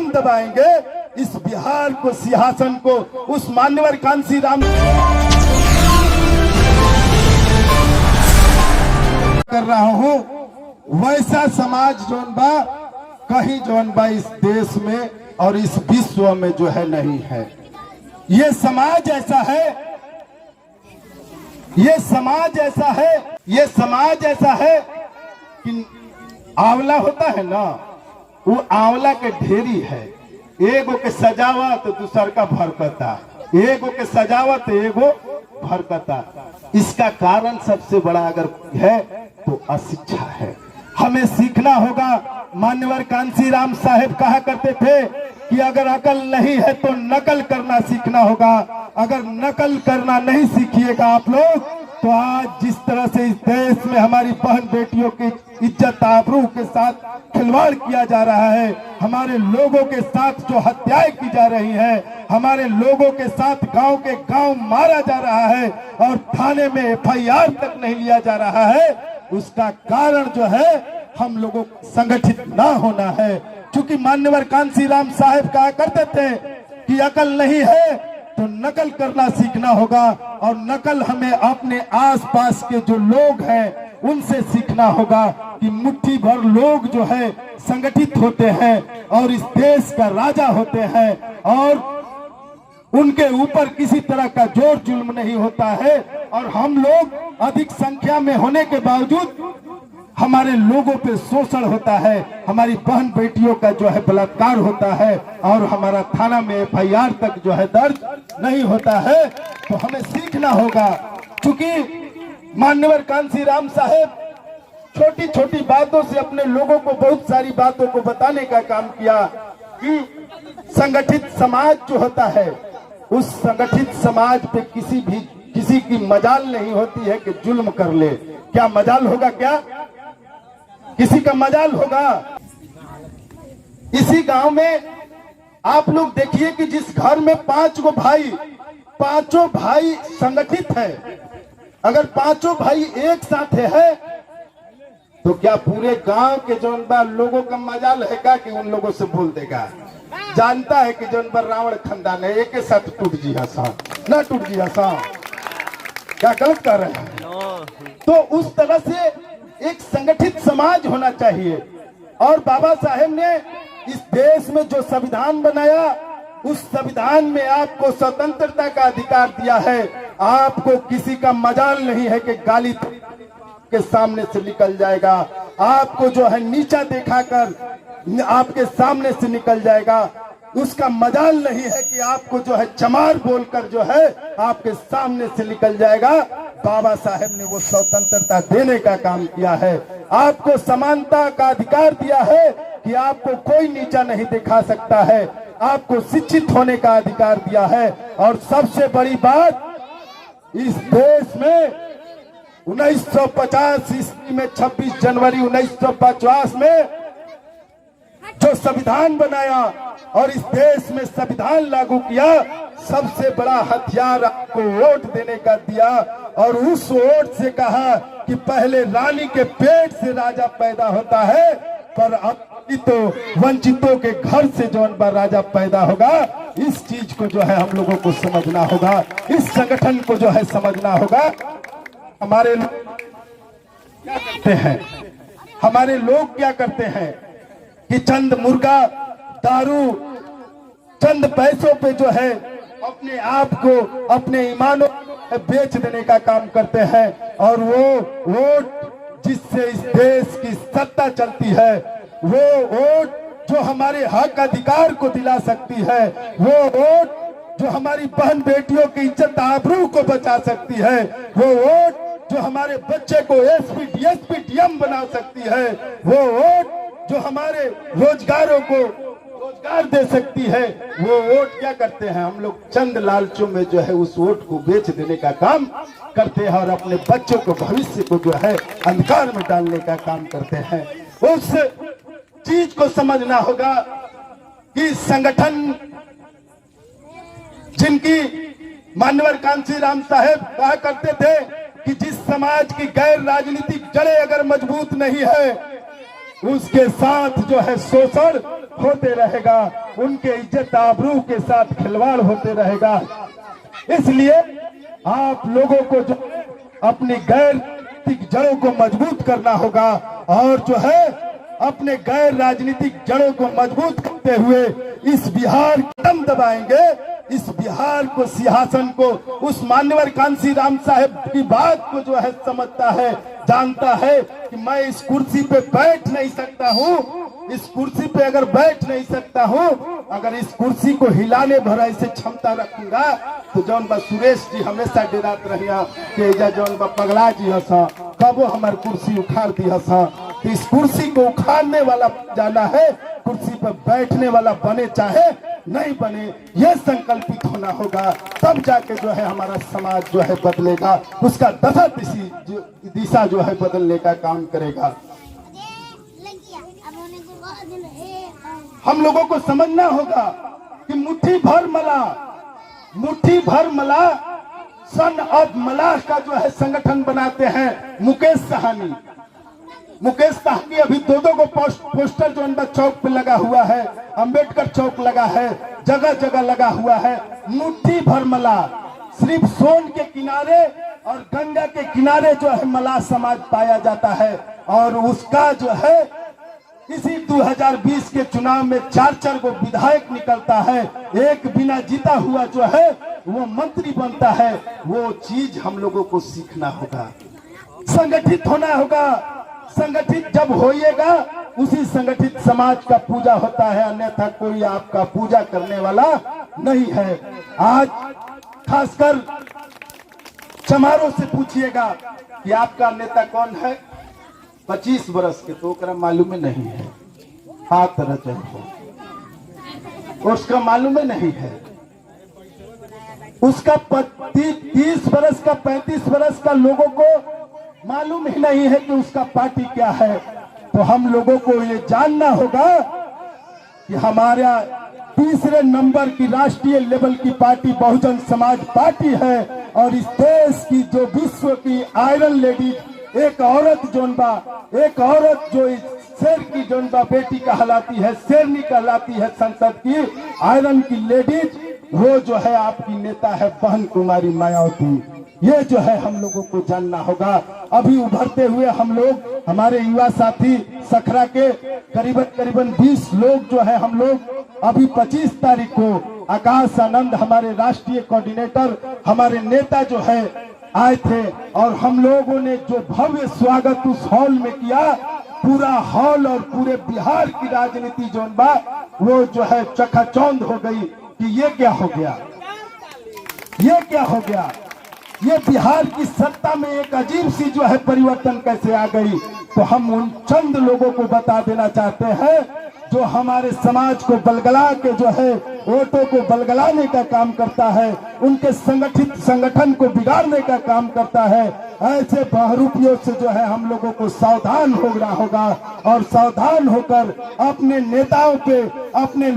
Button दबाएंगे, इस बिहार को, सिंहासन को उस मान्यवर कांशीराम कर रहा हूं। वैसा समाज जोन बा कहीं जोन बा इस देश में और इस विश्व में जो है नहीं है। ये समाज ऐसा है, ये समाज ऐसा है, ये समाज ऐसा है कि आंवला होता है ना, वो आंवला के ढेरी है। एगो के सजावा तो दूसर का भरकता, एगो के सजावा तो एगो भरकता। इसका कारण सबसे बड़ा अगर है तो अशिक्षा है। हमें सीखना होगा। मान्यवर कांशीराम साहेब कहा करते थे कि अगर अकल नहीं है तो नकल करना सीखना होगा। अगर नकल करना नहीं सीखिएगा आप लोग, तो आज जिस तरह से इस देश में हमारी बहन बेटियों की इज्जत आबरू के साथ खिलवाड़ किया जा रहा है, हमारे लोगों के साथ जो हत्याएं की जा रही हैं, हमारे लोगों के साथ गांव के गांव मारा जा रहा है और थाने में एफआईआर तक नहीं लिया जा रहा है, उसका कारण जो है हम लोगों को संगठित ना होना है। क्योंकि मान्यवर कांशीराम साहेब कहा करते थे कि अकल नहीं है तो नकल करना सीखना होगा, और नकल हमें अपने आसपास के जो लोग हैं उनसे सीखना होगा कि मुट्ठी भर लोग जो है संगठित होते हैं और इस देश का राजा होते हैं, और उनके ऊपर किसी तरह का जोर जुल्म नहीं होता है। और हम लोग अधिक संख्या में होने के बावजूद हमारे लोगों पे शोषण होता है, हमारी बहन बेटियों का जो है बलात्कार होता है, और हमारा थाना में एफआईआर तक जो है दर्ज नहीं होता है। तो हमें सीखना होगा। क्योंकि मान्यवर कांशीराम साहेब छोटी छोटी बातों से अपने लोगों को बहुत सारी बातों को बताने का काम किया कि संगठित समाज जो होता है, उस संगठित समाज पे किसी की मजाल नहीं होती है कि जुल्म कर ले। क्या मजाल होगा? क्या किसी का मजाल होगा? इसी गांव में आप लोग देखिए कि जिस घर में 5 गो भाई, 5 भाई संगठित है, अगर 5 भाई एक साथ है तो क्या पूरे गांव के जौन बा लोगों का मजाल है का कि उन लोगों से बोल देगा? जानता है कि जौन बा रावण खानदान है, एक साथ टूट जी हसा ना टूट जी हसा, क्या गलत कर रहे हैं? तो उस तरह से एक संगठित समाज होना चाहिए। और बाबा साहेब ने इस देश में जो संविधान बनाया, उस संविधान में आपको स्वतंत्रता का अधिकार दिया है। आपको किसी का मजाल नहीं है कि गाली के सामने से निकल जाएगा, आपको जो है नीचा दिखाकर आपके सामने से निकल जाएगा। उसका मजाल नहीं है कि आपको जो है चमार बोलकर जो है आपके सामने से निकल जाएगा। बाबा साहेब ने वो स्वतंत्रता देने का काम किया है। आपको समानता का अधिकार दिया है कि आपको कोई नीचा नहीं दिखा सकता है। आपको शिक्षित होने का अधिकार दिया है। और सबसे बड़ी बात, इस देश में 1950 ईस्वी में 26 जनवरी 1950 में जो संविधान बनाया और इस देश में संविधान लागू किया, सबसे बड़ा हथियार आपको वोट देने का दिया। और उस वोट से कहा कि पहले रानी के पेट से राजा पैदा होता है, पर अब तो वंचितों के घर से जौन बा राजा पैदा होगा। इस चीज को जो है हम लोगों को समझना होगा, इस संगठन को जो है समझना होगा। हमारे लोग क्या करते हैं, हमारे लोग क्या करते हैं कि चंद मुर्गा, दारू, चंद पैसों पे जो है अपने आप को, अपने ईमानों बेच देने का काम करते हैं। और वो वोट जिससे इस देश की सत्ता चलती है, वो वोट जो हमारे हक अधिकार को दिला सकती है, वो वोट जो हमारी बहन बेटियों की इज्जत आबरू को बचा सकती है, वो वोट जो हमारे बच्चे को एसपी, डीएसपी, डीएम बना सकती है, वो वोट जो हमारे रोजगारों को रोजगार दे सकती है, वो वोट क्या करते हैं हम लोग? चंद लालचों में जो है उस वोट को बेच देने का काम करते हैं और अपने बच्चों को, भविष्य को जो है अंधकार में डालने का काम करते हैं। उस चीज को समझना होगा कि संगठन जिनकी मान्यवर कांशीराम साहेब कहा करते थे कि जिस समाज की गैर राजनीतिक जड़ें अगर मजबूत नहीं है उसके साथ जो है शोषण होते रहेगा, उनके इज्जत आबरू के साथ खिलवाड़ होते रहेगा। इसलिए आप लोगों को जो अपनी गैर राजनीतिक जड़ों को मजबूत करना होगा और जो है अपने गैर राजनीतिक जड़ों को मजबूत करते हुए इस बिहार कदम दबाएंगे, इस बिहार को, सिंहासन को, उस मान्यवर कांसी राम साहब की बात को जो है समझता है, जानता है कि मैं इस कुर्सी पे बैठ नहीं सकता हूँ, इस कुर्सी पे अगर बैठ नहीं सकता हूँ, अगर इस कुर्सी को हिलाने भर ऐसे क्षमता रखूंगा तो जौन बा सुरेश जी हमेशा डेरात रहिया कि जौन बा पगला जी हसा कबो हमार कुर्सी उखाड़ दी हसा। तो इस कुर्सी को उखाड़ने वाला जाना है, कुर्सी पर बैठने वाला बने चाहे नहीं बने, ये संकल्पित होना होगा, तब जाके जो है हमारा समाज जो है बदलेगा, उसका दशा दिशा जो है बदलने का काम करेगा। हम लोगों को समझना होगा कि मुट्ठी भर मला सन ऑफ मलाह का जो है संगठन बनाते हैं मुकेश साहनी। मुकेश साहनी अभी दो को पोस्टर जो है चौक पे लगा हुआ है, अंबेडकर चौक लगा है, जगह जगह लगा हुआ है। मुट्ठी भर मला, सिर्फ सोन के किनारे और गंगा के किनारे जो है मला समाज पाया जाता है और उसका जो है इसी 2020 के चुनाव में 4 को विधायक निकलता है, एक बिना जीता हुआ जो है वो मंत्री बनता है। वो चीज हम लोगों को सीखना होगा, संगठित होना होगा। संगठित जब होइएगा उसी संगठित समाज का पूजा होता है, अन्यथा कोई आपका पूजा करने वाला नहीं है। आज खासकर चमारों से पूछिएगा कि आपका नेता कौन है, 25 बरस के, तो ओकरा मालूम नहीं है, हाथ रचे उसका मालूम नहीं है। उसका 30 बरस का, 35 बरस का लोगों को मालूम ही नहीं है कि उसका पार्टी क्या है। तो हम लोगों को ये जानना होगा कि हमारा तीसरे नंबर की राष्ट्रीय लेवल की पार्टी बहुजन समाज पार्टी है और इस देश की जो विश्व की आयरन लेडीज, एक औरत जोनबा, एक औरत जो इस शेर की जोनबा बेटी कहलाती है, शेरनी कहलाती है, संसद की आयरन की लेडीज, वो जो है आपकी नेता है बहन कुमारी मायावती। ये जो है हम लोगों को जानना होगा। अभी उभरते हुए हम लोग, हमारे युवा साथी सखरा के करीबन 20 लोग जो है हम लोग अभी 25 तारीख को आकाश आनंद हमारे राष्ट्रीय कोऑर्डिनेटर, हमारे नेता जो है आए थे और हम लोगों ने जो भव्य स्वागत उस हॉल में किया, पूरा हॉल और पूरे बिहार की राजनीति जोन बा वो जो है चकाचौंध हो गई कि ये क्या हो गया, ये क्या हो गया, ये बिहार की सत्ता में एक अजीब सी जो है परिवर्तन कैसे आ गई। तो हम उन चंद लोगों को बता देना चाहते हैं जो हमारे समाज को बलगला के जो है वोटों को बलगलाने का काम करता है, उनके संगठित संगठन को बिगाड़ने का काम करता है। ऐसे बहरूपियों से जो है हम लोगों को सावधान होना होगा और सावधान होकर अपने नेताओं पे, अपने